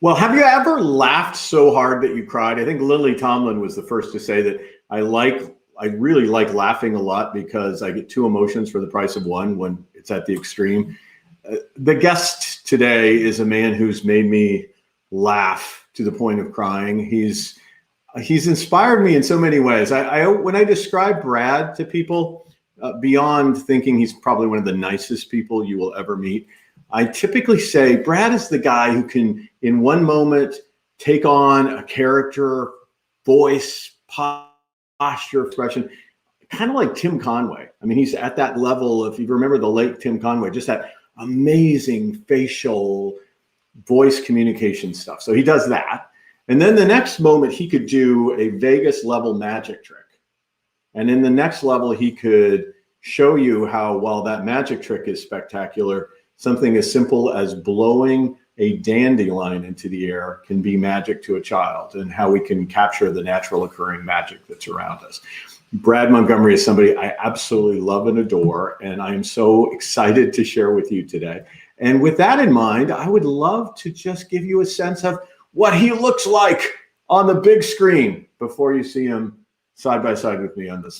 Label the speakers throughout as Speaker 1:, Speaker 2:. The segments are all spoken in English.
Speaker 1: Well, have you ever laughed so hard that you cried? I think Lily Tomlin was the first to say that I really like laughing a lot because I get two emotions for the price of one when it's at the extreme. The guest today is a man who's made me laugh to the point of crying. He's inspired me in so many ways. When I describe Brad to people, beyond thinking he's probably one of the nicest people you will ever meet, I typically say Brad is the guy who can, in one moment, take on a character, voice, posture, expression, kind of like Tim Conway. I mean, he's at that level. If you remember the late Tim Conway, just that amazing facial voice communication stuff. So he does that. And then the next moment, he could do a Vegas level magic trick. And in the next level, he could show you how, while that magic trick is spectacular, something as simple as blowing a dandelion into the air can be magic to a child, and how we can capture the natural occurring magic that's around us. Brad Montgomery is somebody I absolutely love and adore, and I am so excited to share with you today. And with that in mind, I would love to just give you a sense of what he looks like on the big screen before you see him side by side with me on this.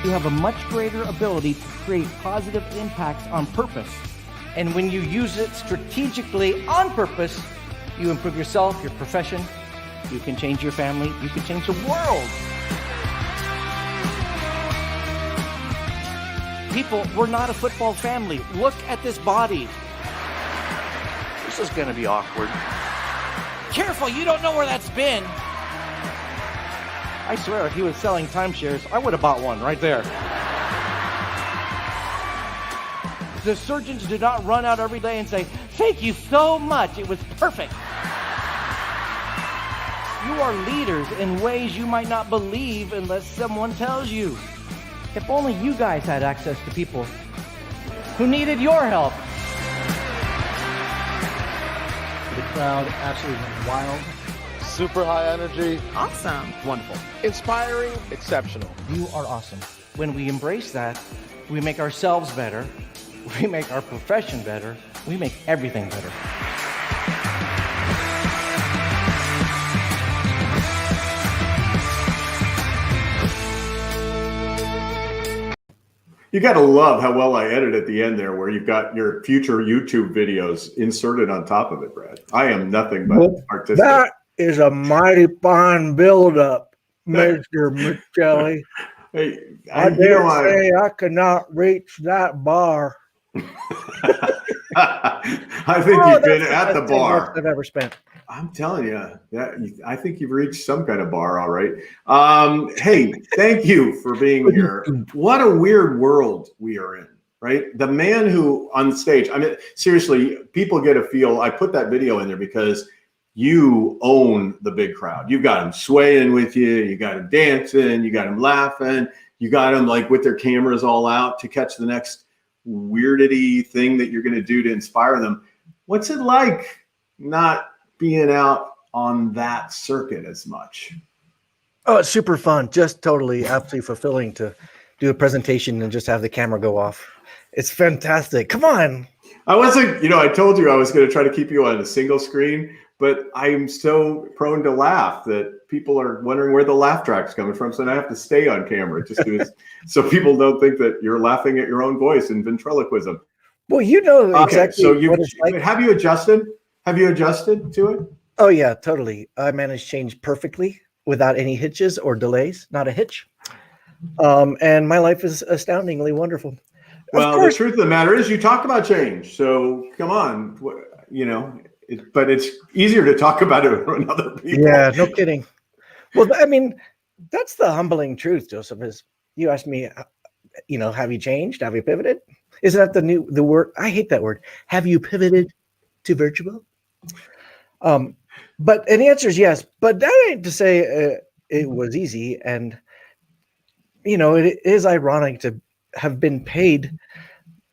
Speaker 2: You have a much greater ability to create positive impacts on purpose. And when you use it strategically on purpose, you improve yourself, your profession, you can change your family, you can change the world. People, we're not a football family. Look at this body. This is gonna be awkward. Careful, you don't know where that's been. I swear, if he was selling timeshares, I would have bought one right there. The surgeons do not run out every day and say, "Thank you so much, it was perfect." You are leaders in ways you might not believe unless someone tells you. If only you guys had access to people who needed your help. The crowd absolutely went wild.
Speaker 3: Super high energy.
Speaker 4: Awesome.
Speaker 3: Wonderful. Inspiring. Exceptional.
Speaker 2: You are awesome. When we embrace that, we make ourselves better, we make our profession better, we make everything better.
Speaker 1: You got to love how well I edit at the end there, where you've got your future YouTube videos inserted on top of it, Brad. I am nothing but artistic.
Speaker 5: That is a mighty fine build-up, Mr. Michelli.
Speaker 1: Hey,
Speaker 5: I dare say I could not reach that bar.
Speaker 1: I think you've been at the bar
Speaker 5: I've ever spent.
Speaker 1: I'm telling you, I think you've reached some kind of bar, all right. Hey, thank you for being here. What a weird world we are in, right? The man who on stage, I mean, seriously, people get a feel. I put that video in there because you own the big crowd. You've got them swaying with you. You got them dancing. You got them laughing. You got them like with their cameras all out to catch the next weirdity thing that you're going to do to inspire them. What's it like not being out on that circuit as much?
Speaker 5: Oh, it's super fun. Just totally, absolutely fulfilling to do a presentation and just have the camera go off. It's fantastic. Come on.
Speaker 1: I wasn't, I told you I was going to try to keep you on a single screen, but I'm so prone to laugh that people are wondering where the laugh track's coming from. So I have to stay on camera just so people don't think that you're laughing at your own voice in ventriloquism.
Speaker 5: Well, you know exactly.
Speaker 1: So
Speaker 5: what it's like.
Speaker 1: Have you adjusted? Have you adjusted to it?
Speaker 5: Oh yeah, totally. I managed change perfectly without any hitches or delays. Not a hitch. And my life is astoundingly wonderful.
Speaker 1: Well, the truth of the matter is you talk about change. So come on, but it's easier to talk about it with other people.
Speaker 5: Yeah, no kidding. Well, I mean, that's the humbling truth, Joseph, is you asked me, have you changed? Have you pivoted? Isn't that the word? I hate that word. Have you pivoted to virtual? But the answer is yes. But that ain't to say it was easy. And, it is ironic to have been paid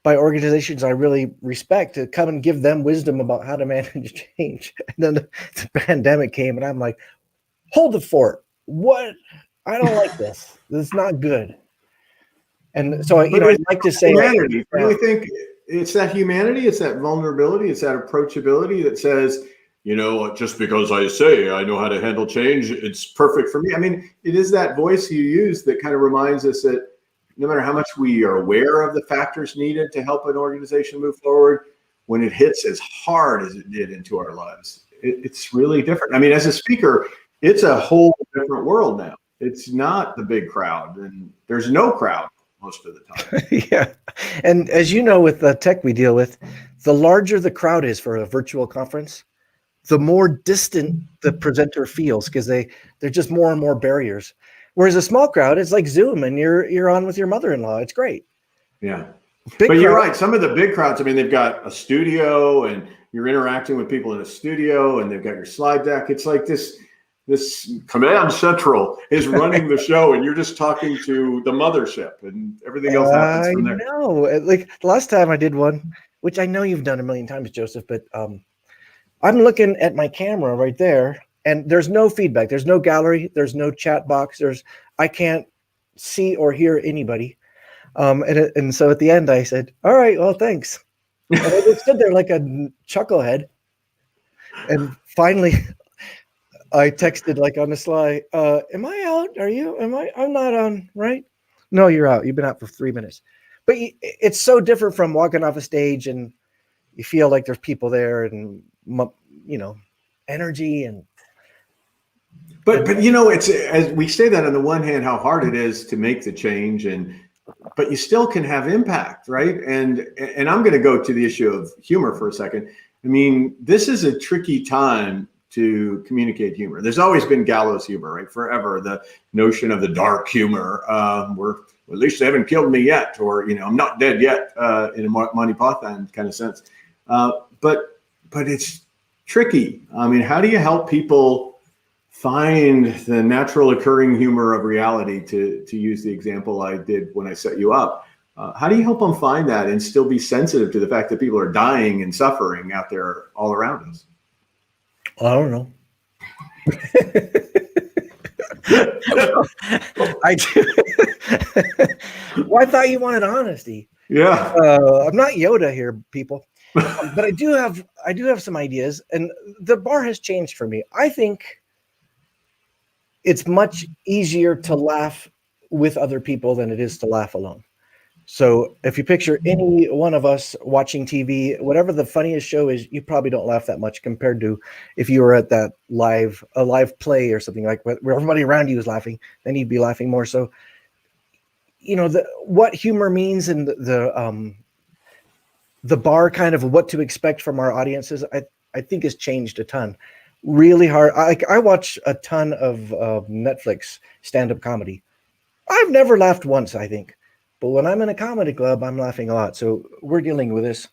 Speaker 5: by organizations I really respect to come and give them wisdom about how to manage change. And then the pandemic came and I'm like, hold the fort. What? I don't like this. This is not good. And so,
Speaker 1: But
Speaker 5: I'd like to say,
Speaker 1: humanity. I really think it's that humanity, it's that vulnerability, it's that approachability that says, just because I say I know how to handle change, it's perfect for me. I mean, it is that voice you use that kind of reminds us that no matter how much we are aware of the factors needed to help an organization move forward, when it hits as hard as it did into our lives, it's really different. I mean, as a speaker, it's a whole different world now. It's not the big crowd, and there's no crowd most of the time.
Speaker 5: Yeah. And as you know, with the tech we deal with, the larger the crowd is for a virtual conference, the more distant the presenter feels, because they're just more and more barriers. Whereas a small crowd, it's like Zoom and you're on with your mother-in-law. It's great.
Speaker 1: Yeah.
Speaker 5: Big
Speaker 1: but you're
Speaker 5: crowd,
Speaker 1: right. Some of the big crowds, I mean, they've got a studio and you're interacting with people in a studio and they've got your slide deck. It's like this command central is running the show and you're just talking to the mothership and everything else happens from there.
Speaker 5: I know. Like the last time I did one, which I know you've done a million times, Joseph, but I'm looking at my camera right there and there's no feedback. There's no gallery. There's no chat box. I can't see or hear anybody. And so at the end I said, all right, well, thanks. And I just stood there like a chucklehead. And finally I texted like on the sly, am I out? I'm not on, right? No, you're out. You've been out for 3 minutes. But it's so different from walking off a stage and you feel like there's people there and, energy and.
Speaker 1: But it's, as we say that on the one hand, how hard it is to make the change but you still can have impact, right? And I'm going to go to the issue of humor for a second. I mean, this is a tricky time to communicate humor. There's always been gallows humor, right? Forever, the notion of the dark humor, where at least they haven't killed me yet, or I'm not dead yet, in a Monty Python kind of sense. But it's tricky. I mean, how do you help people find the natural occurring humor of reality, to use the example I did when I set you up? How do you help them find that and still be sensitive to the fact that people are dying and suffering out there all around us?
Speaker 5: I don't know. I do. Well, I thought you wanted honesty.
Speaker 1: Yeah.
Speaker 5: I'm not Yoda here, people, but I do have some ideas, and the bar has changed for me. I think it's much easier to laugh with other people than it is to laugh alone. So if you picture any one of us watching TV, whatever the funniest show is, you probably don't laugh that much compared to if you were at that live play or something like where everybody around you is laughing, then you'd be laughing more. So, what humor means and the bar kind of what to expect from our audiences, I think has changed a ton. Really hard. I watch a ton of Netflix stand-up comedy. I've never laughed once, I think. But when I'm in a comedy club, I'm laughing a lot. So we're dealing with this.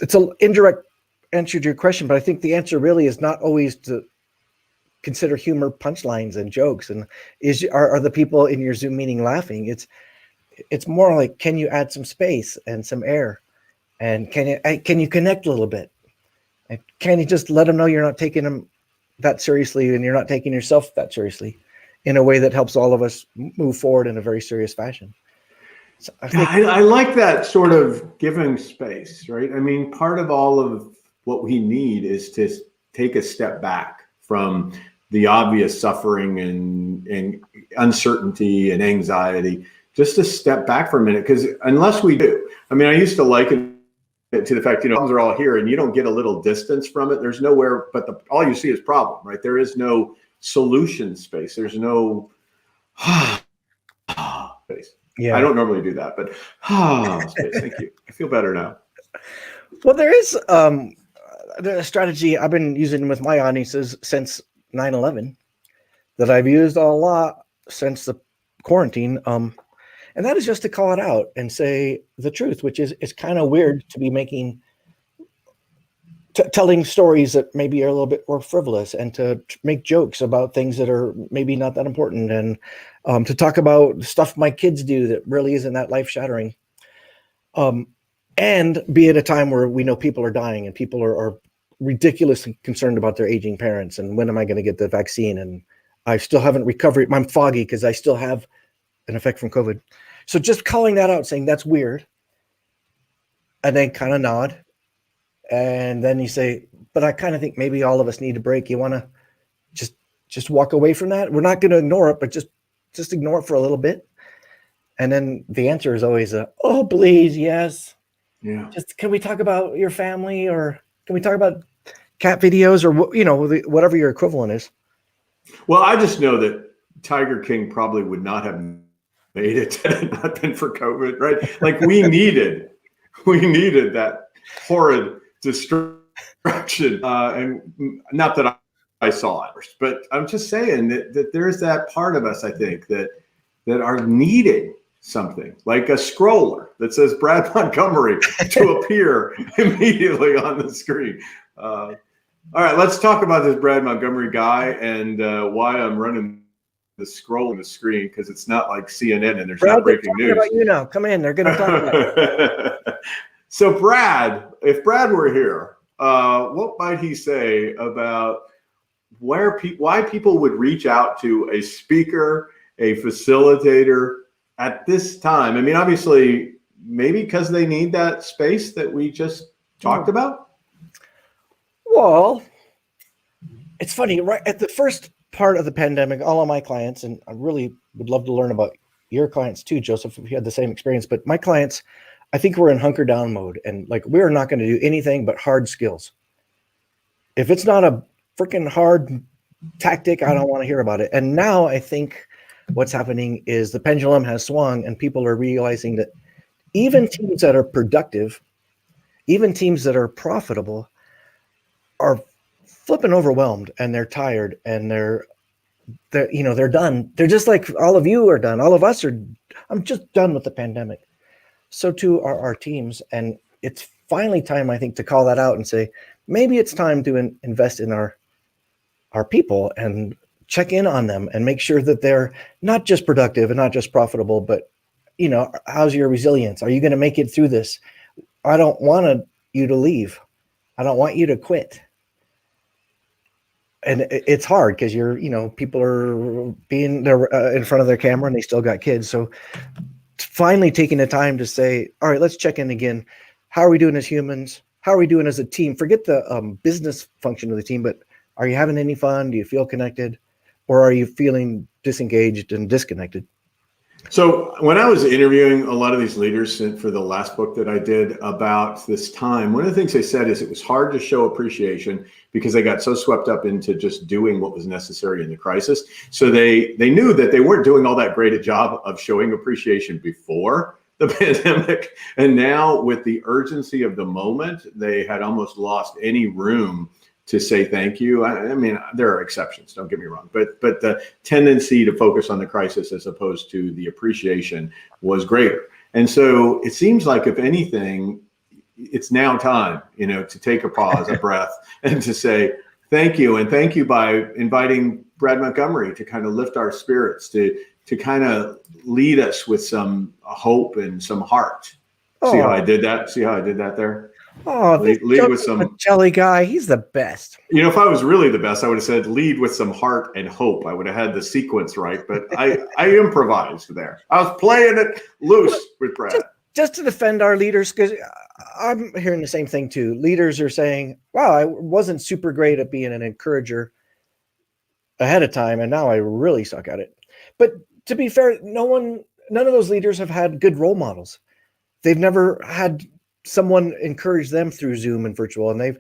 Speaker 5: It's an indirect answer to your question, but I think the answer really is not always to consider humor punchlines and jokes. And are the people in your Zoom meeting laughing? It's more like, can you add some space and some air? And can you connect a little bit? And can you just let them know you're not taking them that seriously and you're not taking yourself that seriously in a way that helps all of us move forward in a very serious fashion? So
Speaker 1: I like that sort of giving space, right? I mean, part of all of what we need is to take a step back from the obvious suffering and uncertainty and anxiety, just to step back for a minute. Because unless we do, I mean, I used to liken it to the fact, problems are all here and you don't get a little distance from it. There's nowhere, but all you see is problem, right? There is no solution space. There's no space. Yeah. I don't normally do that, but space. Thank you. I feel better now.
Speaker 5: Well, there is a strategy I've been using with my audiences since 9/11 that I've used a lot since the quarantine. And that is just to call it out and say the truth, which is it's kind of weird to be telling stories that maybe are a little bit more frivolous and to make jokes about things that are maybe not that important and to talk about stuff my kids do that really isn't that life-shattering. And be at a time where we know people are dying and people are ridiculously concerned about their aging parents and when am I going to get the vaccine, and I still haven't recovered. I'm foggy because I still have an effect from COVID. So just calling that out, saying that's weird, and then kind of nod, and then you say, but I kind of think maybe all of us need a break. You want to just walk away from that? We're not going to ignore it, but just ignore it for a little bit. And then the answer is always oh, please, yes.
Speaker 1: Yeah.
Speaker 5: Just can we talk about your family, or can we talk about cat videos, or whatever your equivalent is?
Speaker 1: Well, I just know that Tiger King probably would not have made it had it not been for COVID, right? Like we needed that horrid destruction, and not that I saw it, but I'm just saying that there's that part of us, I think, that are needing something like a scroller that says Brad Montgomery to appear immediately on the screen. All right, let's talk about this Brad Montgomery guy and why I'm running the scroll on the screen, because it's not like CNN and there's
Speaker 5: Brad,
Speaker 1: not breaking news.
Speaker 5: about you now. Come in. They're going to talk about
Speaker 1: So Brad, if Brad were here, what might he say about why people would reach out to a speaker, a facilitator at this time? I mean, obviously, maybe because they need that space that we just talked about.
Speaker 5: Well, it's funny, right at the first part of the pandemic, all of my clients, and I really would love to learn about your clients too, Joseph, if you had the same experience, but my clients, I think we're in hunker down mode, and like we're not going to do anything but hard skills. If it's not a freaking hard tactic, I don't want to hear about it. And now I think what's happening is the pendulum has swung, and people are realizing that even teams that are productive, even teams that are profitable, are flipping overwhelmed, and they're tired, and they're done. They're just like all of you are done. All of us are. I'm just done with the pandemic. So too are our teams, and it's finally time, I think, to call that out and say maybe it's time to invest in our people and check in on them and make sure that they're not just productive and not just profitable, but how's your resilience? Are you going to make it through this? I don't want you to leave. I don't want you to quit. And it's hard because people are being there in front of their camera and they still got kids. So finally taking the time to say, all right, let's check in again. How are we doing as humans? How are we doing as a team? Forget the business function of the team, but are you having any fun? Do you feel connected? Or are you feeling disengaged and disconnected?
Speaker 1: So when I was interviewing a lot of these leaders for the last book that I did about this time, one of the things they said is it was hard to show appreciation because they got so swept up into just doing what was necessary in the crisis. So they knew that they weren't doing all that great a job of showing appreciation before the pandemic. And now with the urgency of the moment, they had almost lost any room to say thank you. I mean, there are exceptions, don't get me wrong, but the tendency to focus on the crisis as opposed to the appreciation was greater. And so it seems like, if anything, it's now time, to take a pause, a breath, and to say thank you. And thank you by inviting Brad Montgomery to kind of lift our spirits, to kind of lead us with some hope and some heart. See how I did that? See how I did that there?
Speaker 5: Oh,
Speaker 1: lead with some
Speaker 5: Michelli guy. He's the best.
Speaker 1: If I was really the best, I would have said lead with some heart and hope. I would have had the sequence right, but I improvised there. I was playing it loose with Brad.
Speaker 5: Just to defend our leaders, because I'm hearing the same thing too. Leaders are saying, wow, I wasn't super great at being an encourager ahead of time, and now I really suck at it. But to be fair, none of those leaders have had good role models. They've never had someone encourage them through Zoom and virtual, and they've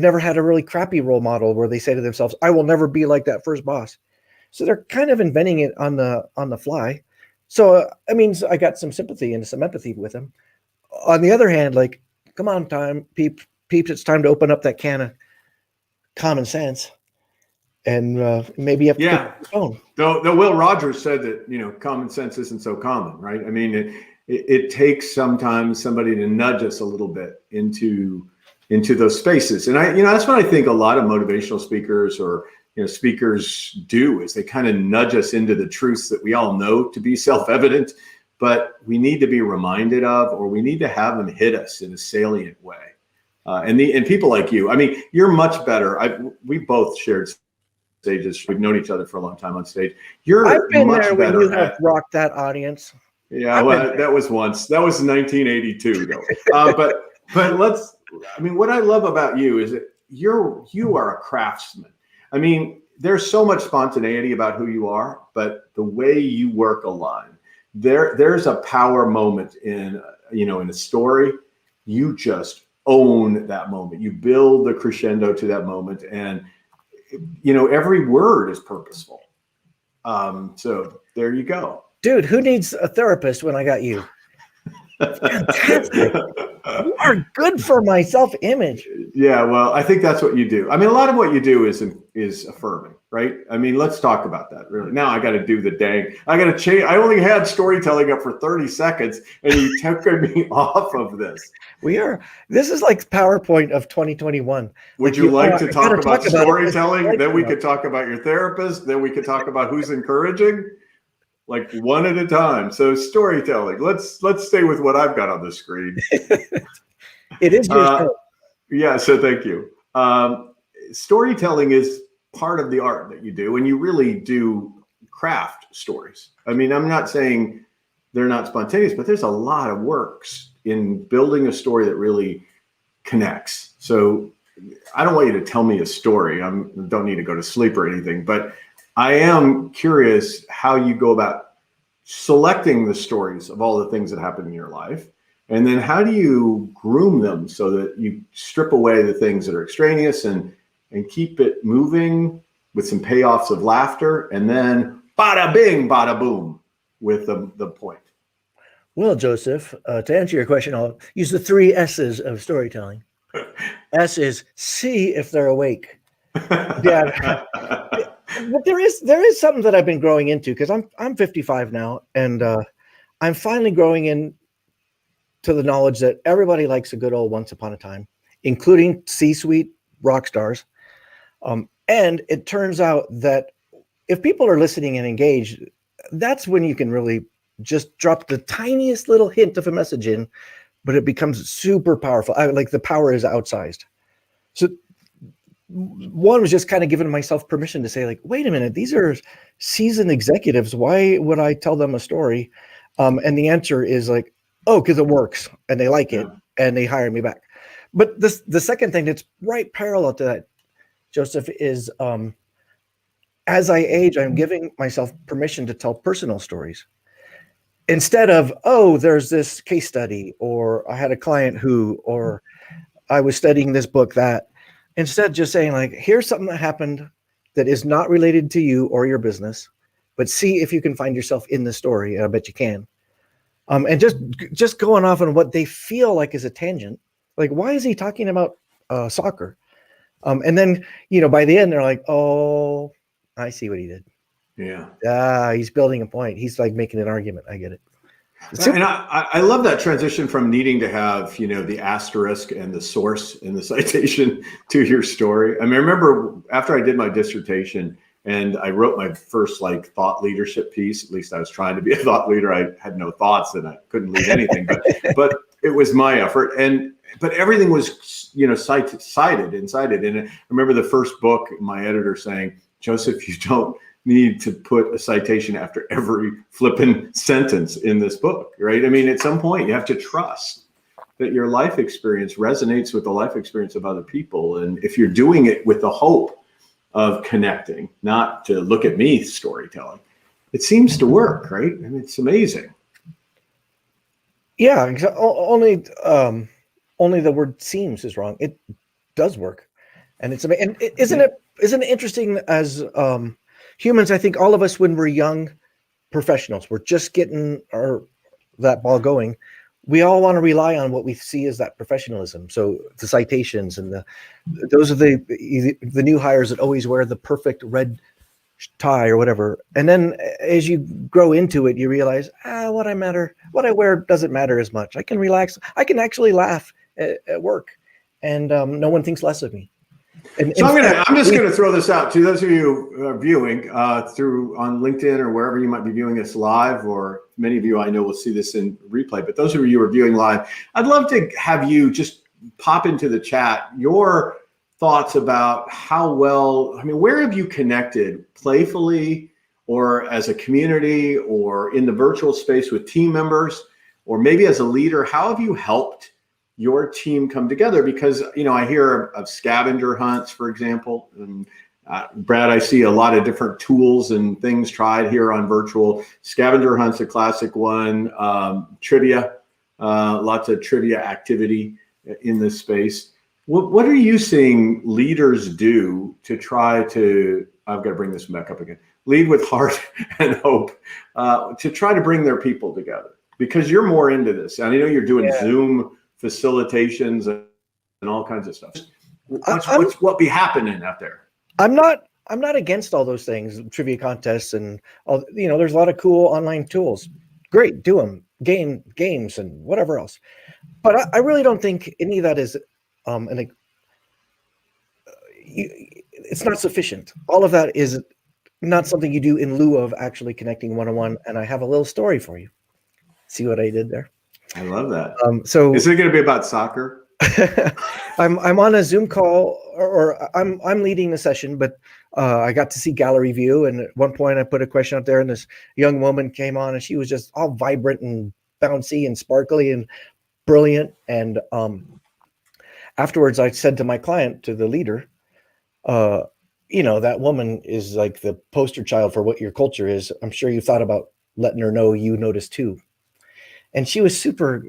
Speaker 5: never had a really crappy role model where they say to themselves, I will never be like that first boss. So they're kind of inventing it on the fly. So I got some sympathy and some empathy with them. On the other hand, like, come on, peeps, it's time to open up that can of common sense, and maybe you have to pick up the phone.
Speaker 1: Though Will Rogers said that common sense isn't so common, right? I mean, it takes sometimes somebody to nudge us a little bit into those spaces. And that's what I think a lot of motivational speakers or speakers do, is they kind of nudge us into the truths that we all know to be self-evident, but we need to be reminded of, or we need to have them hit us in a salient way. And people like you, I mean, you're much better. We both shared stages. We've known each other for a long time on stage. I've
Speaker 5: been
Speaker 1: much
Speaker 5: there
Speaker 1: better
Speaker 5: when you have rocked that audience.
Speaker 1: Yeah, well, that was once. That was 1982, though. But let's. I mean, what I love about you is that you are a craftsman. I mean, there's so much spontaneity about who you are, but the way you work a line, there's a power moment in in a story. You just own that moment. You build the crescendo to that moment, and every word is purposeful. So there you go.
Speaker 5: Dude, who needs a therapist when I got you? Fantastic. You are good for my self-image.
Speaker 1: Yeah, well, I think that's what you do. I mean, a lot of what you do is affirming, right? I mean, let's talk about that. Really, now I got to do the dang. I got to change. I only had storytelling up for 30 seconds, and you took me off of this.
Speaker 5: This is like PowerPoint of 2021.
Speaker 1: Would you like to talk about storytelling? Then we
Speaker 5: could
Speaker 1: could talk about your therapist. Then we could talk about who's encouraging. Like one at a time. So storytelling. Let's stay with what I've got on the screen.
Speaker 5: It is your show.
Speaker 1: Yeah. So thank you. Storytelling is part of the art that you do, and you really do craft stories. I mean, I'm not saying they're not spontaneous, but there's a lot of works in building a story that really connects. So I don't want you to tell me a story. I don't need to go to sleep or anything, but I am curious how you go about selecting the stories of all the things that happen in your life. And then how do you groom them so that you strip away the things that are extraneous and keep it moving with some payoffs of laughter, and then bada bing, bada boom with the point.
Speaker 5: Well, Joseph, to answer your question, I'll use the 3 S's of storytelling. S is see if they're awake. Yeah. But there is something that I've been growing into, because I'm 55 now, and I'm finally growing in to the knowledge that everybody likes a good old once upon a time, including C-suite rock stars. And it turns out that if people are listening and engaged, that's when you can really just drop the tiniest little hint of a message in, but it becomes super powerful. Like the power is outsized. So one was just kind of giving myself permission to say, like, wait a minute, these are seasoned executives. Why would I tell them a story? And the answer is like, oh, because it works and they like it and they hire me back. But the second thing that's right parallel to that, Joseph, is as I age, I'm giving myself permission to tell personal stories. Instead of, oh, there's this case study, or I had a client who, or I was studying this book that. Instead, just saying, like, here's something that happened that is not related to you or your business, but see if you can find yourself in the story. And I bet you can. And just going off on what they feel like is a tangent. Like, why is he talking about soccer? And then, by the end, they're like, oh, I see what he did. Yeah. He's building a point. He's like making an argument. I get it.
Speaker 1: And I love that transition from needing to have, the asterisk and the source in the citation to your story. I mean, I remember after I did my dissertation and I wrote my first thought leadership piece, at least I was trying to be a thought leader. I had no thoughts and I couldn't lead anything, but it was my effort. But everything was, cited and cited. And I remember the first book, my editor saying, Joseph, you don't need to put a citation after every flippin' sentence in this book, right? I mean, at some point you have to trust that your life experience resonates with the life experience of other people. And if you're doing it with the hope of connecting, not to look at me storytelling, it seems to work, right? I mean, it's amazing.
Speaker 5: Yeah, only the word seems is wrong. It does work. And it's amazing. And isn't it interesting as humans? I think all of us, when we're young professionals, we're just getting that ball going. We all want to rely on what we see as that professionalism. So the citations and those are the new hires that always wear the perfect red tie or whatever. And then as you grow into it, you realize, what I wear doesn't matter as much. I can relax. I can actually laugh at work, and no one thinks less of me.
Speaker 1: So I'm just going to throw this out to those of you viewing through on LinkedIn or wherever you might be viewing this live, or many of you I know will see this in replay, but those of you who are viewing live, I'd love to have you just pop into the chat your thoughts about how well, where have you connected playfully or as a community, or in the virtual space with team members, or maybe as a leader, how have you helped your team come together? Because, I hear of scavenger hunts, for example, and Brad, I see a lot of different tools and things tried here on virtual. Scavenger hunt's a classic one. Trivia, lots of trivia activity in this space. What are you seeing leaders do to try to, I've got to bring this back up again, lead with heart and hope, to try to bring their people together? Because you're more into this. And I know you're doing Zoom facilitations and all kinds of stuff. What be happening out there?
Speaker 5: I'm not against all those things, trivia contests and all, there's a lot of cool online tools. Great, do them, games and whatever else. But I really don't think any of that is it's not sufficient. All of that is not something you do in lieu of actually connecting one-on-one. And I have a little story for you. See what I did there?
Speaker 1: I love that.
Speaker 5: So
Speaker 1: is it going to be about soccer?
Speaker 5: I'm on a Zoom call, or I'm leading the session, but I got to see gallery view. And at one point I put a question out there, and this young woman came on, and she was just all vibrant and bouncy and sparkly and brilliant. And afterwards I said to my client, to the leader, that woman is like the poster child for what your culture is. I'm sure you thought about letting her know you noticed too. And she was super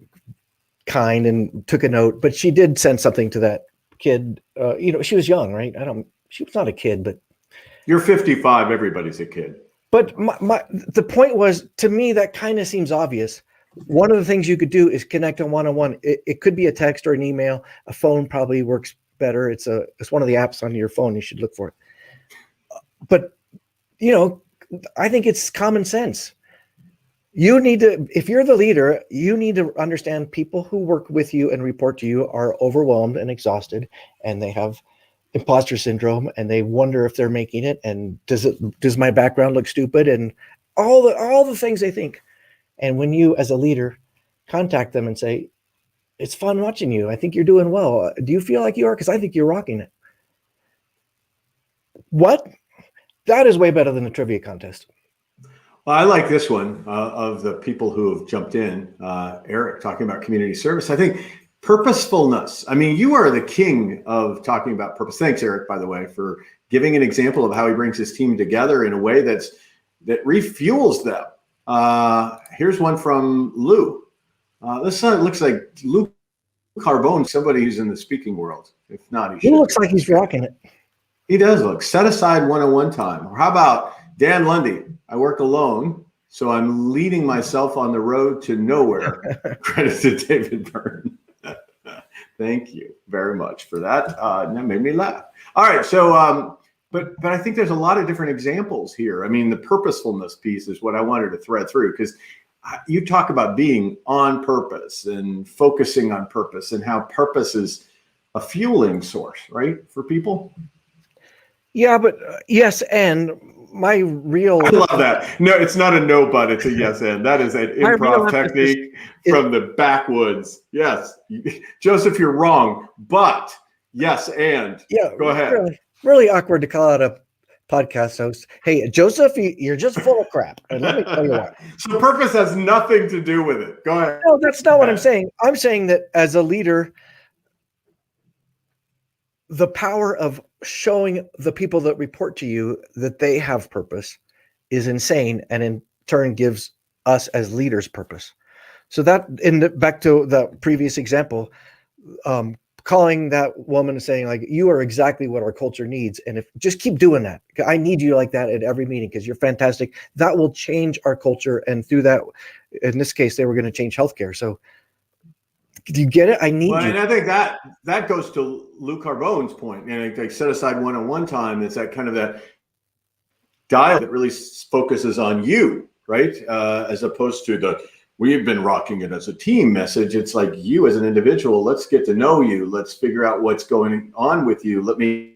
Speaker 5: kind and took a note, but she did send something to that kid. She was young, right? She was not a kid, but
Speaker 1: you're 55. Everybody's a kid.
Speaker 5: But the point was, to me, that kind of seems obvious. One of the things you could do is connect on one-on-one. It could be a text or an email. A phone probably works better. It's one of the apps on your phone. You should look for it. But, I think it's common sense. You need to, if you're the leader, you need to understand people who work with you and report to you are overwhelmed and exhausted, and they have imposter syndrome, and they wonder if they're making it. And does my background look stupid? And all the things they think. And when you, as a leader, contact them and say, it's fun watching you. I think you're doing well. Do you feel like you are? Because I think you're rocking it. What? That is way better than a trivia contest.
Speaker 1: Well, I like this one of the people who have jumped in. Eric talking about community service. I think purposefulness. I mean, you are the king of talking about purpose. Thanks, Eric, by the way, for giving an example of how he brings his team together in a way that refuels them. Here's one from Lou. This looks like Lou Carbone, somebody who's in the speaking world. If not,
Speaker 5: he looks like he's rocking it.
Speaker 1: He does look. Set aside one-on-one time. Or how about Dan Lundy? I work alone, so I'm leading myself on the road to nowhere. Credit to David Byrne. Thank you very much for that. That made me laugh. All right, so but I think there's a lot of different examples here. I mean, the purposefulness piece is what I wanted to thread through, because you talk about being on purpose and focusing on purpose, and how purpose is a fueling source, right, for people.
Speaker 5: Yeah, but yes, and my real...
Speaker 1: I love that. No, it's not a no, but it's a yes and. That is an improv technique from the backwoods. Yes. Joseph, you're wrong, but yes and.
Speaker 5: Yeah.
Speaker 1: Go ahead.
Speaker 5: Really awkward to call out a podcast host. Hey, Joseph, you're just full of crap. And let me tell you what.
Speaker 1: So purpose has nothing to do with it. Go ahead.
Speaker 5: No, that's not what I'm saying. I'm saying that as a leader, the power of showing the people that report to you that they have purpose is insane, and in turn gives us as leaders purpose. So that, back to the previous example, calling that woman and saying, like, you are exactly what our culture needs, and if just keep doing that. I need you like that at every meeting because you're fantastic. That will change our culture, and through that, in this case, they were going to change healthcare. So do you get it? I need you.
Speaker 1: And I think that goes to Lou Carbone's point. And like set aside one-on-one time. It's that kind of that dial that really focuses on you, right? As opposed to we've been rocking it as a team message. It's like you as an individual. Let's get to know you. Let's figure out what's going on with you. Let me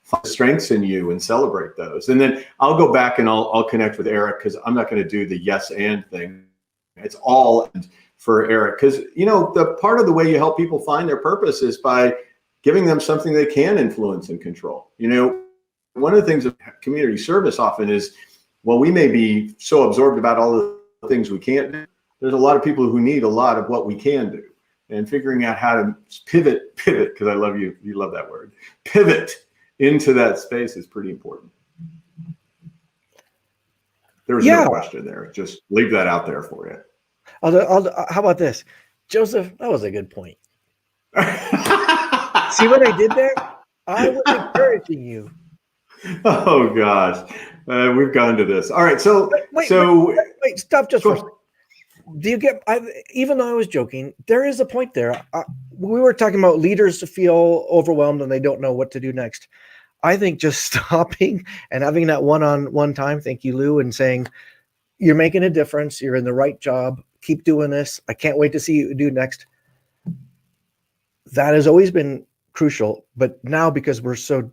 Speaker 1: find strengths in you and celebrate those. And then I'll go back and I'll connect with Eric, because I'm not going to do the yes and thing. It's all for Eric, because the part of the way you help people find their purpose is by giving them something they can influence and control. One of the things of community service often is While we may be so absorbed about all the things we can't do, there's a lot of people who need a lot of what we can do. And figuring out how to pivot, because I love you love that word, pivot into that space is pretty important. There was no question there. Just leave that out there for you.
Speaker 5: How about this? Joseph, that was a good point. See what I did there? I was encouraging you.
Speaker 1: Oh gosh, we've gone to this. All right, so
Speaker 5: wait, stop just for a second. Do you get? Even though I was joking, there is a point there. We were talking about leaders feel overwhelmed and they don't know what to do next. I think just stopping and having that one-on-one time. Thank you, Lou, and saying, "You're making a difference. You're in the right job. Keep doing this. I can't wait to see you do next." That has always been crucial, but now because we're so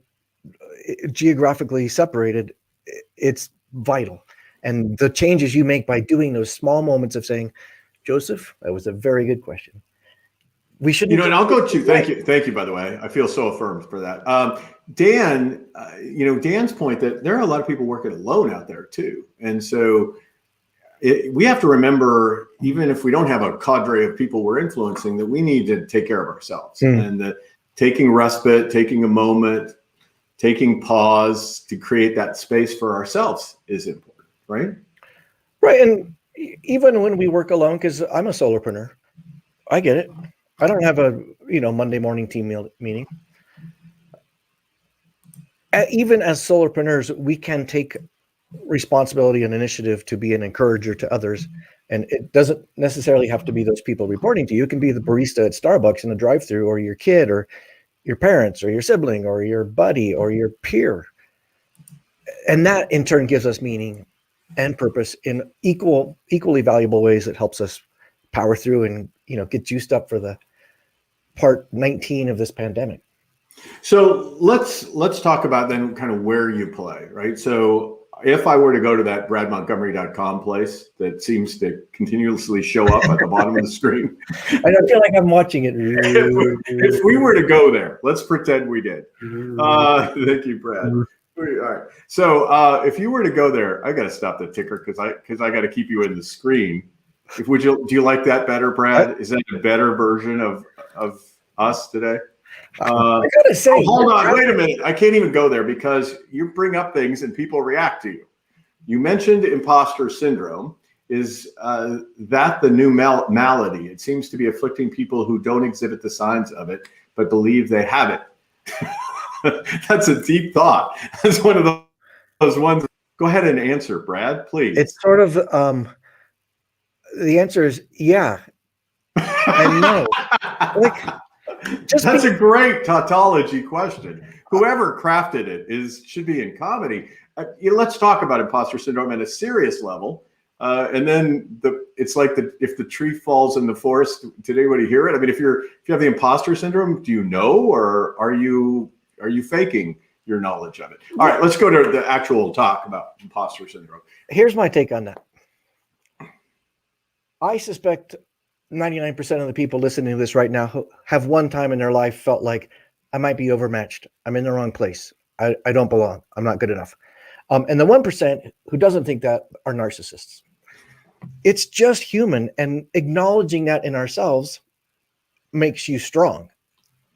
Speaker 5: geographically separated, it's vital. And the changes you make by doing those small moments of saying, Joseph, that was a very good question. We should,
Speaker 1: and I'll go to thank you. By the way, I feel so affirmed for that. Dan, Dan's point that there are a lot of people working alone out there too, and so we have to remember, even if we don't have a cadre of people we're influencing, that we need to take care of ourselves, and that taking respite, taking a moment, taking pause to create that space for ourselves is important. Right. And
Speaker 5: even when we work alone, because I'm a solopreneur, I get it. I don't have a Monday morning team meeting. Even as solopreneurs, we can take responsibility and initiative to be an encourager to others. And it doesn't necessarily have to be those people reporting to you. It can be the barista at Starbucks in the drive-thru, or your kid, or your parents, or your sibling, or your buddy, or your peer. And that in turn gives us meaning and purpose in equally valuable ways that helps us power through and get juiced up for the part 19 of this pandemic.
Speaker 1: So let's talk about then kind of where you play, right? So if I were to go to that bradmontgomery.com place that seems to continuously show up at the bottom of the screen,
Speaker 5: I feel like I'm watching it.
Speaker 1: If we were to go there, let's pretend we did. Thank you, Brad. All right. So if you were to go there, I got to stop the ticker because I got to keep you in the screen. Do you like that better, Brad? Is that a better version of us today?
Speaker 5: I gotta say,
Speaker 1: hold on, wait a minute. I can't even go there because you bring up things and people react to you. You mentioned imposter syndrome. Is that the new malady? It seems to be afflicting people who don't exhibit the signs of it, but believe they have it. That's a deep thought. That's one of those ones. Go ahead and answer, Brad, please.
Speaker 5: It's sort of the answer is yeah and no.
Speaker 1: That's a great tautology question. Whoever crafted it should be in comedy. Let's talk about imposter syndrome at a serious level, and then it's like if the tree falls in the forest. Did anybody hear it? I mean, if you have the imposter syndrome, do you know, or are you faking your knowledge of it? All right, let's go to the actual talk about imposter syndrome.
Speaker 5: Here's my take on that. I suspect 99% of the people listening to this right now have one time in their life felt like, I might be overmatched. I'm in the wrong place. I don't belong. I'm not good enough. And the 1% who doesn't think that are narcissists. It's just human, and acknowledging that in ourselves makes you strong,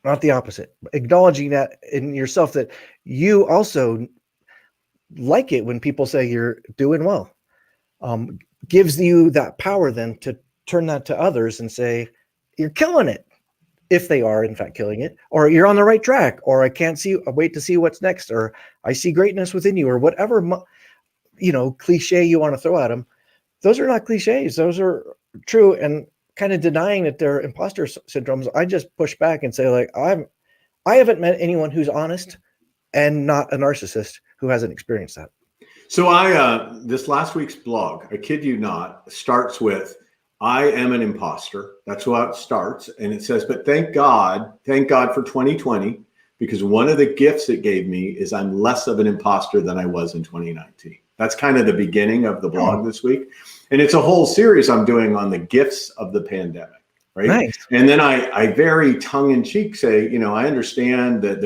Speaker 5: not the opposite. Acknowledging that in yourself, that you also like it when people say you're doing well, gives you that power then to turn that to others and say, you're killing it, if they are in fact killing it, or you're on the right track, or I wait to see what's next, or I see greatness within you, or whatever, cliche you want to throw at them. Those are not cliches. Those are true. And kind of denying that they're imposter syndromes, I just push back and say, like, I haven't met anyone who's honest and not a narcissist who hasn't experienced that.
Speaker 1: So this last week's blog, I kid you not, starts with, I am an imposter. That's how it starts. And it says, but thank God for 2020, because one of the gifts it gave me is I'm less of an imposter than I was in 2019. That's kind of the beginning of the blog this week. And it's a whole series I'm doing on the gifts of the pandemic. right?
Speaker 5: Nice.
Speaker 1: And then I very tongue in cheek say, I understand that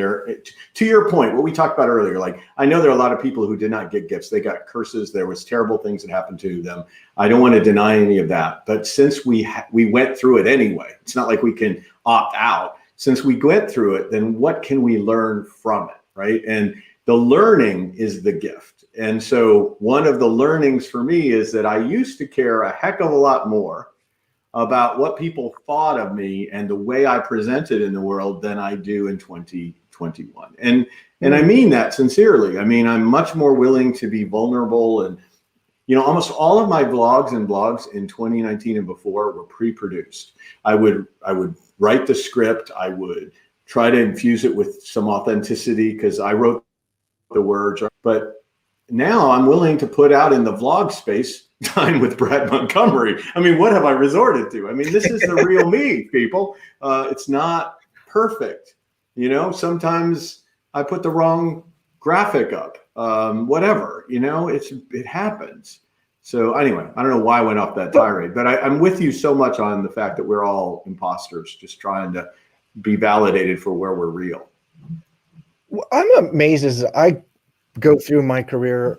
Speaker 1: to your point, what we talked about earlier, like, I know there are a lot of people who did not get gifts. They got curses. There was terrible things that happened to them. I don't want to deny any of that. But since we went through it anyway, it's not like we can opt out. Since we went through it, then what can we learn from it, right? And the learning is the gift. And so one of the learnings for me is that I used to care a heck of a lot more about what people thought of me and the way I presented in the world than I do in 2021. And I mean that sincerely. I mean, I'm much more willing to be vulnerable. And, almost all of my vlogs and blogs in 2019 and before were pre-produced. I would write the script. I would try to infuse it with some authenticity because I wrote the words. But now I'm willing to put out in the vlog space Dine with Brad Montgomery. I mean, what have I resorted to? I mean, this is the real me, people. It's not perfect. Sometimes I put the wrong graphic up, whatever, it happens. So anyway, I don't know why I went off that tirade, but I'm with you so much on the fact that we're all imposters, just trying to be validated for where we're real.
Speaker 5: Well, I'm amazed as I go through my career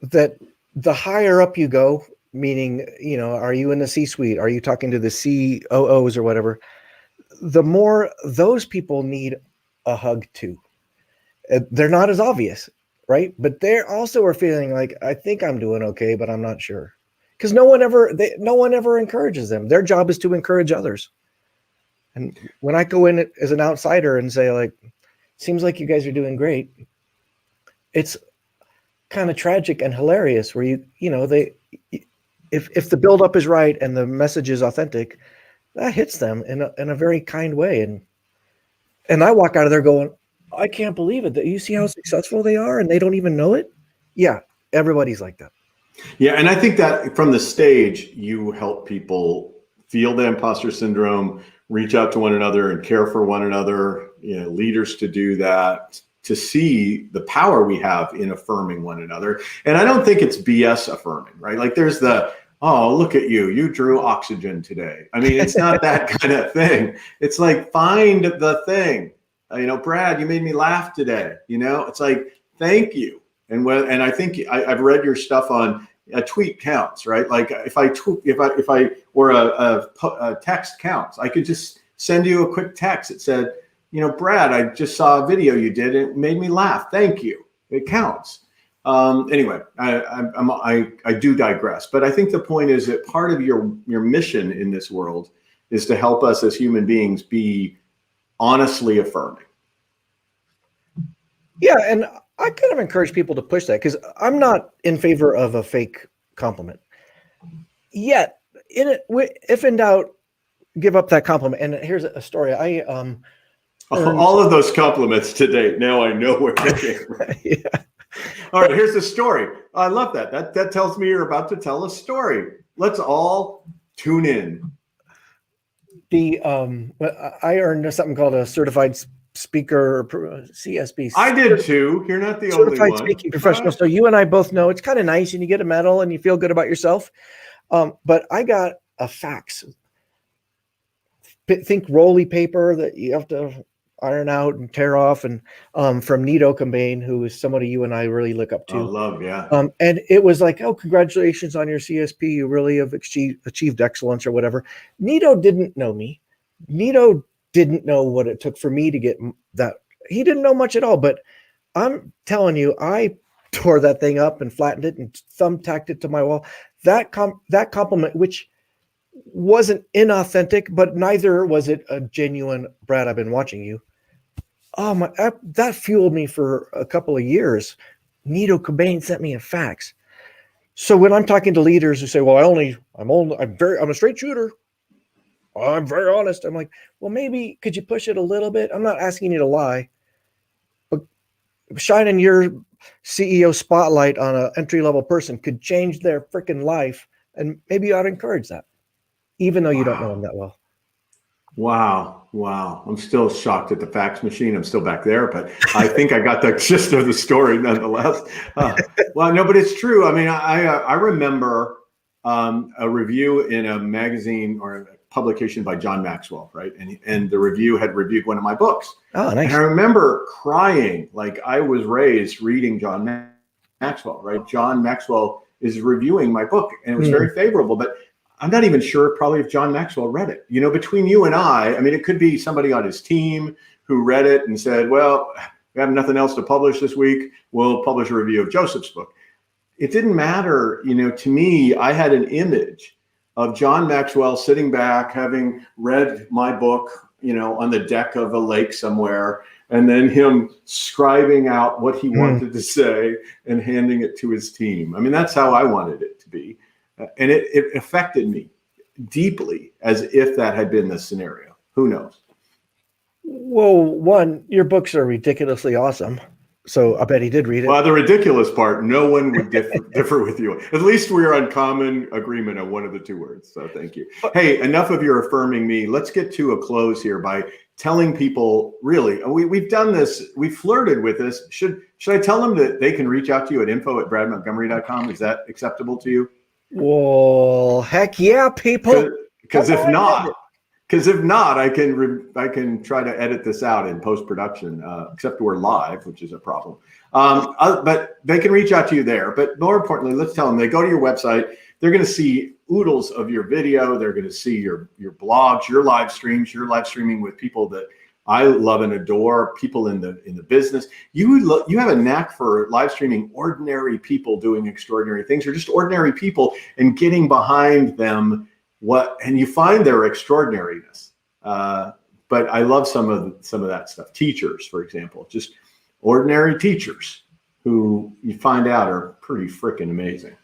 Speaker 5: that the higher up you go, meaning, are you in the C-suite? Are you talking to the COOs or whatever? The more those people need a hug too. They're not as obvious, right? But they also are feeling like, I think I'm doing okay, but I'm not sure. Because no one ever encourages them. Their job is to encourage others. And when I go in as an outsider and say, like, seems like you guys are doing great, it's kind of tragic and hilarious where if the buildup is right and the message is authentic, that hits them in a very kind way. And I walk out of there going, I can't believe it. That you see how successful they are and they don't even know it. Yeah. Everybody's like that.
Speaker 1: Yeah. And I think that from the stage, you help people feel the imposter syndrome, reach out to one another and care for one another, leaders to do that, to see the power we have in affirming one another. And I don't think it's BS affirming, right? Like there's oh, look at you, you drew oxygen today. I mean, it's not that kind of thing. It's like, find the thing. Brad, you made me laugh today. It's like, thank you. And I think I've read your stuff on a tweet counts, right? Like if I or a text counts, I could just send you a quick text that said, Brad, I just saw a video you did. It made me laugh. Thank you. It counts. Anyway, I do digress, but I think the point is that part of your mission in this world is to help us as human beings be honestly affirming.
Speaker 5: Yeah, and I kind of encourage people to push that because I'm not in favor of a fake compliment. Yet, if in doubt, give up that compliment. And here's a story.
Speaker 1: All of those compliments to date. Now I know where they came from.
Speaker 5: Yeah.
Speaker 1: All right, here's a story. I love that. That tells me you're about to tell a story. Let's all tune in.
Speaker 5: I earned something called a certified speaker, CSB.
Speaker 1: I did too. You're not the only one.
Speaker 5: Certified speaking professional. So you and I both know it's kind of nice, and you get a medal, and you feel good about yourself. But I got a fax. Think rolly paper that you have to iron out and tear off, and from Nito Combane, who is somebody you and I really look up to.
Speaker 1: Oh, love, yeah.
Speaker 5: And it was like, oh, congratulations on your CSP. You really have achieved excellence or whatever. Nito didn't know me. Nito didn't know what it took for me to get that. He didn't know much at all, but I'm telling you, I tore that thing up and flattened it and thumbtacked it to my wall. That compliment, which wasn't inauthentic, but neither was it a genuine, Brad, I've been watching you. Oh my, that fueled me for a couple of years. Nito Combane sent me a fax. So when I'm talking to leaders who say, well, I'm a straight shooter. I'm very honest. I'm like, well, maybe could you push it a little bit? I'm not asking you to lie, but shining your CEO spotlight on an entry-level person could change their freaking life. And maybe you ought to encourage that, even though you don't know them that well.
Speaker 1: Wow. I'm still shocked at the fax machine. I'm still back there, but I think I got the gist of the story nonetheless. Well, no, but it's true. I mean, I remember a review in a magazine or publication by John Maxwell, right? And the review had reviewed one of my books.
Speaker 5: Oh, nice.
Speaker 1: And I remember crying, like I was raised reading John Maxwell, right? John Maxwell is reviewing my book, and it was very favorable, but I'm not even sure probably if John Maxwell read it. You know, between you and I mean, it could be somebody on his team who read it and said, well, we have nothing else to publish this week. We'll publish a review of Joseph's book. It didn't matter. You know, to me, I had an image of John Maxwell sitting back, having read my book, you know, on the deck of a lake somewhere, and then him scribing out what he wanted to say and handing it to his team. I mean, that's how I wanted it to be. And it affected me deeply, as if that had been the scenario. Who knows?
Speaker 5: Well, one, your books are ridiculously awesome. So I bet he did read it.
Speaker 1: Well, the ridiculous part, no one would differ with you. At least we're on common agreement on one of the two words. So thank you. Hey, enough of your affirming me. Let's get to a close here by telling people, really, we've done this. We flirted with this. Should I tell them that they can reach out to you at info@bradmontgomery.com? Is that acceptable to you?
Speaker 5: Well, heck yeah, people.
Speaker 1: Because if not, I can try to edit this out in post-production, except we're live, which is a problem. But they can reach out to you there. But more importantly, let's tell them they go to your website. They're going to see oodles of your video. They're going to see your blogs, your live streams. You're live streaming with people that I love and adore, people in the business. You have a knack for live streaming ordinary people doing extraordinary things, or just ordinary people, and getting behind them. And you find their extraordinariness. But I love some of that stuff. Teachers, for example, just ordinary teachers who you find out are pretty freaking amazing.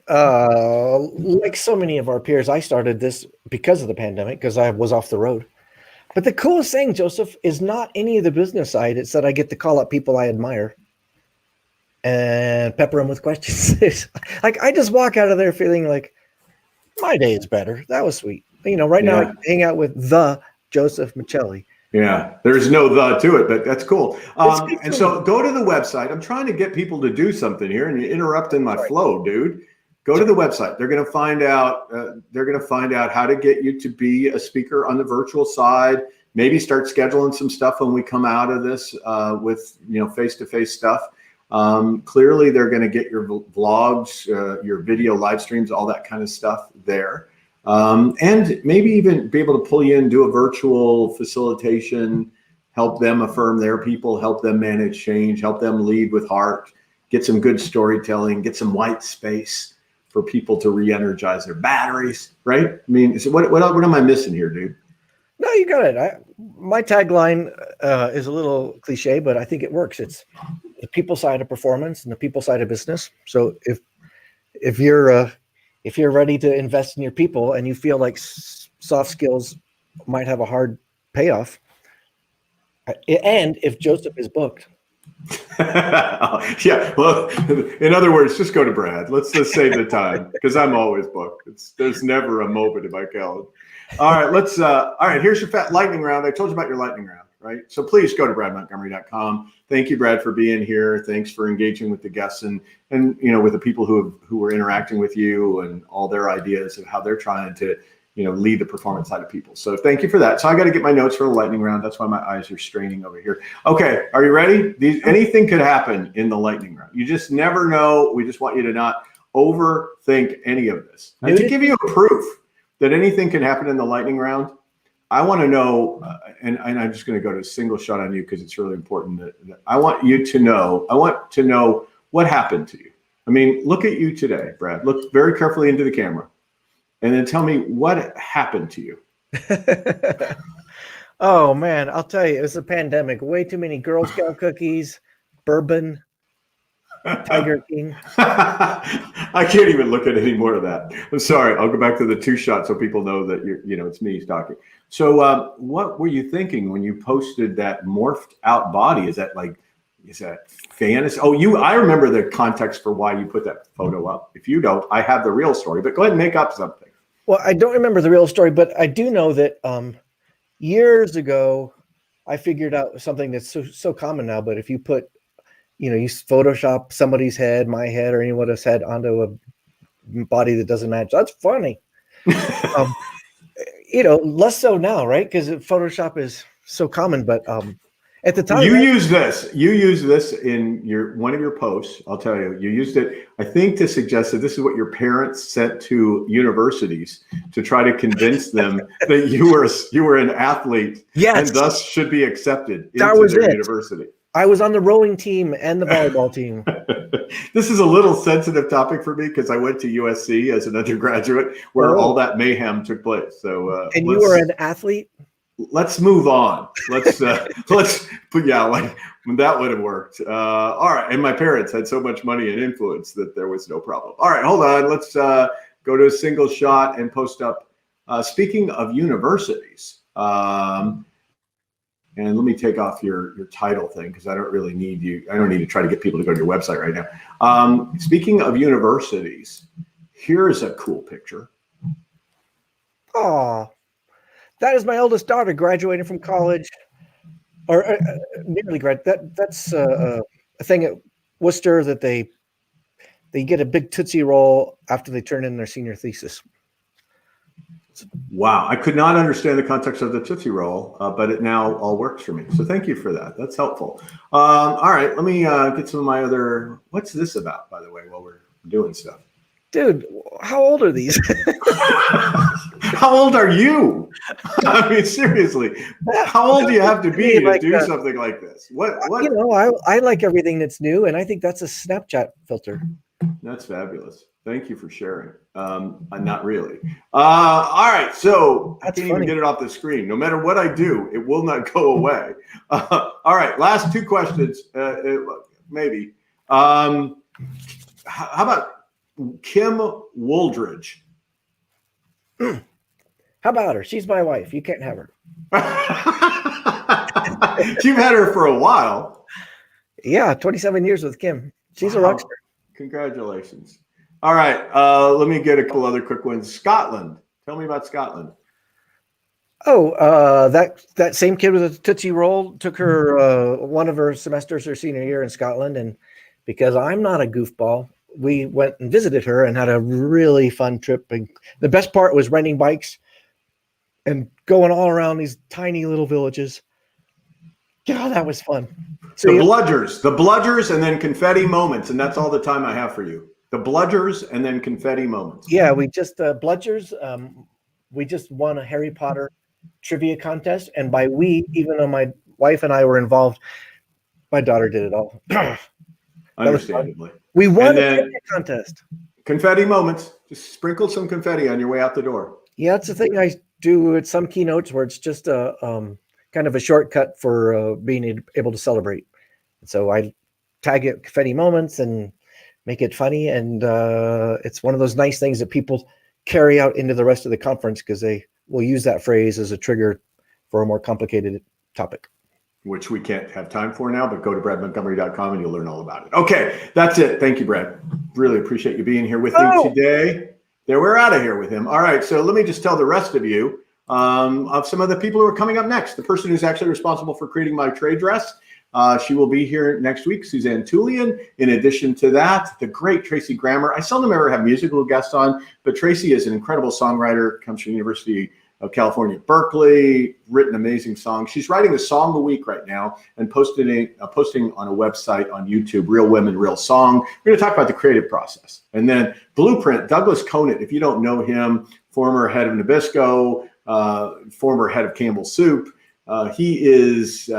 Speaker 5: Like so many of our peers, I started this because of the pandemic, because I was off the road. But the coolest thing, Joseph, is not any of the business side. It's that I get to call up people I admire and pepper them with questions. Like, I just walk out of there feeling like my day is better. That was sweet. You know, right now I hang out with the Joseph Michelli.
Speaker 1: Yeah, there's no "the" to it, but that's cool. And so go to the website. I'm trying to get people to do something here, and you're interrupting my flow, dude. Go to the website. They're going to find out. How to get you to be a speaker on the virtual side. Maybe start scheduling some stuff when we come out of this with face-to-face stuff. Clearly, they're going to get your vlogs, your video live streams, all that kind of stuff there. And maybe even be able to pull you in, do a virtual facilitation, help them affirm their people, help them manage change, help them lead with heart, get some good storytelling, get some white space for people to re-energize their batteries, right? I mean, what am I missing here, dude?
Speaker 5: No, you got it. My tagline is a little cliche, but I think it works. It's the people side of performance and the people side of business. So if you're ready to invest in your people and you feel like soft skills might have a hard payoff, and if Joseph is booked.
Speaker 1: Yeah, well, in other words, just go to Brad. Let's just save the time, because I'm always booked. There's never a moment in my calendar. All right, here's your lightning round. I told you about your lightning round, right? So please go to bradmontgomery.com. Thank you, Brad, for being here. Thanks for engaging with the guests and with the people who were interacting with you and all their ideas of how they're trying to lead the performance side of people. So thank you for that. So I got to get my notes for the lightning round. That's why my eyes are straining over here. Okay, are you ready? Anything could happen in the lightning round. You just never know. We just want you to not overthink any of this. And to give you a proof that anything can happen in the lightning round, I want to know, and I'm just going to go to a single shot on you because it's really important that I want to know what happened to you. I mean, look at you today, Brad. Look very carefully into the camera. And then tell me what happened to you.
Speaker 5: Oh, man, I'll tell you, it was a pandemic. Way too many Girl Scout cookies, bourbon, Tiger King.
Speaker 1: I can't even look at any more of that. I'm sorry. I'll go back to the two shots so people know that it's me talking. So what were you thinking when you posted that morphed out body? Is that fantasy? Oh, I remember the context for why you put that photo up. If you don't, I have the real story, but go ahead and make up something.
Speaker 5: Well, I don't remember the real story, but I do know that years ago, I figured out something that's so common now. But if you put, you Photoshop somebody's head, my head, or anyone's head onto a body that doesn't match, that's funny. less so now, right? Because Photoshop is so common, but at the time,
Speaker 1: You use this in one of your posts. I'll tell you, you used it, I think, to suggest that this is what your parents sent to universities to try to convince them that you were an athlete,
Speaker 5: yes,
Speaker 1: and thus should be accepted
Speaker 5: that
Speaker 1: into
Speaker 5: was
Speaker 1: their
Speaker 5: it.
Speaker 1: university.
Speaker 5: I was on the rowing team and the volleyball team.
Speaker 1: This is a little sensitive topic for me because I went to USC as an undergraduate where all that mayhem took place. So,
Speaker 5: and you were an athlete?
Speaker 1: Let's move on. Let's put, yeah, like that would have worked. All right. And my parents had so much money and influence that there was no problem. All right, hold on. Let's go to a single shot and post up. Speaking of universities, and let me take off your title thing because I don't really need you. I don't need to try to get people to go to your website right now. Speaking of universities, here's a cool picture.
Speaker 5: Oh, that is my eldest daughter graduating from college, or nearly grad. That's a thing at Worcester that they get a big Tootsie Roll after they turn in their senior thesis.
Speaker 1: Wow, I could not understand the context of the Tootsie Roll, but it now all works for me. So thank you for that. That's helpful. All right, let me get some of my other. What's this about, by the way, while we're doing stuff?
Speaker 5: Dude, how old are these?
Speaker 1: How old are you? I mean, seriously, how old do you have to be to do something like this? What?
Speaker 5: I like everything that's new, and I think that's a Snapchat filter.
Speaker 1: That's fabulous. Thank you for sharing. Not really. All right, so I can't even get it off the screen. No matter what I do, it will not go away. All right, last two questions, maybe. How about Kim Wooldridge?
Speaker 5: How about her? She's my wife. You can't have her.
Speaker 1: You've had her for a while.
Speaker 5: Yeah, 27 years with Kim. She's a rock star.
Speaker 1: Congratulations. All right, let me get a couple other quick ones. Scotland. Tell me about Scotland.
Speaker 5: Oh, that same kid with a Tootsie Roll took her one of her semesters her senior year in Scotland, and because I'm not a goofball, we went and visited her and had a really fun trip. And the best part was renting bikes and going all around these tiny little villages. God, that was fun. So
Speaker 1: the bludgers, and then confetti moments, and that's all the time I have for you. The bludgers and then confetti moments.
Speaker 5: Yeah, we just bludgers. We just won a Harry Potter trivia contest, and by we, even though my wife and I were involved, my daughter did it all.
Speaker 1: Understandably,
Speaker 5: we won a trivia contest.
Speaker 1: Confetti moments. Just sprinkle some confetti on your way out the door.
Speaker 5: Yeah, that's the thing I do at some keynotes where it's just a kind of a shortcut for being able to celebrate. So I tag it confetti moments and make it funny, and it's one of those nice things that people carry out into the rest of the conference because they will use that phrase as a trigger for a more complicated topic.
Speaker 1: Which we can't have time for now, but go to bradmontgomery.com and you'll learn all about it. Okay, that's it. Thank you, Brad. Really appreciate you being here with me today. There, we're out of here with him. All right, so let me just tell the rest of you of some of the people who are coming up next. The person who's actually responsible for creating my trade dress, she will be here next week, Suzanne Tullian. In addition to that, the great Tracy Grammer. I seldom ever have musical guests on, but Tracy is an incredible songwriter, comes from the University of California, Berkeley, written amazing songs. She's writing a song a week right now and posting on a website on YouTube, Real Women, Real Song. We're going to talk about the creative process. And then Blueprint, Douglas Conant, if you don't know him, former head of Nabisco, former head of Campbell's Soup. He is...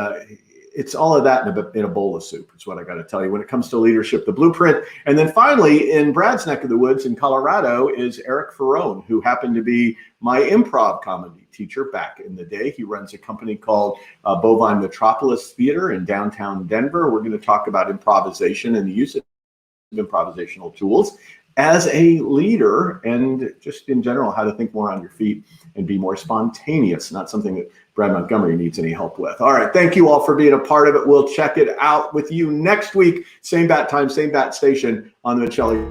Speaker 1: it's all of that in a bowl of soup. It's what I got to tell you when it comes to leadership, the blueprint. And then finally, in Brad's neck of the woods in Colorado is Eric Ferrone, who happened to be my improv comedy teacher back in the day. He runs a company called Bovine Metropolis Theater in downtown Denver. We're going to talk about improvisation and the use of improvisational tools as a leader, and just in general, how to think more on your feet and be more spontaneous, not something that Brad Montgomery needs any help with. All right, thank you all for being a part of it. We'll check it out with you next week. Same bat time, same bat station on the Michelli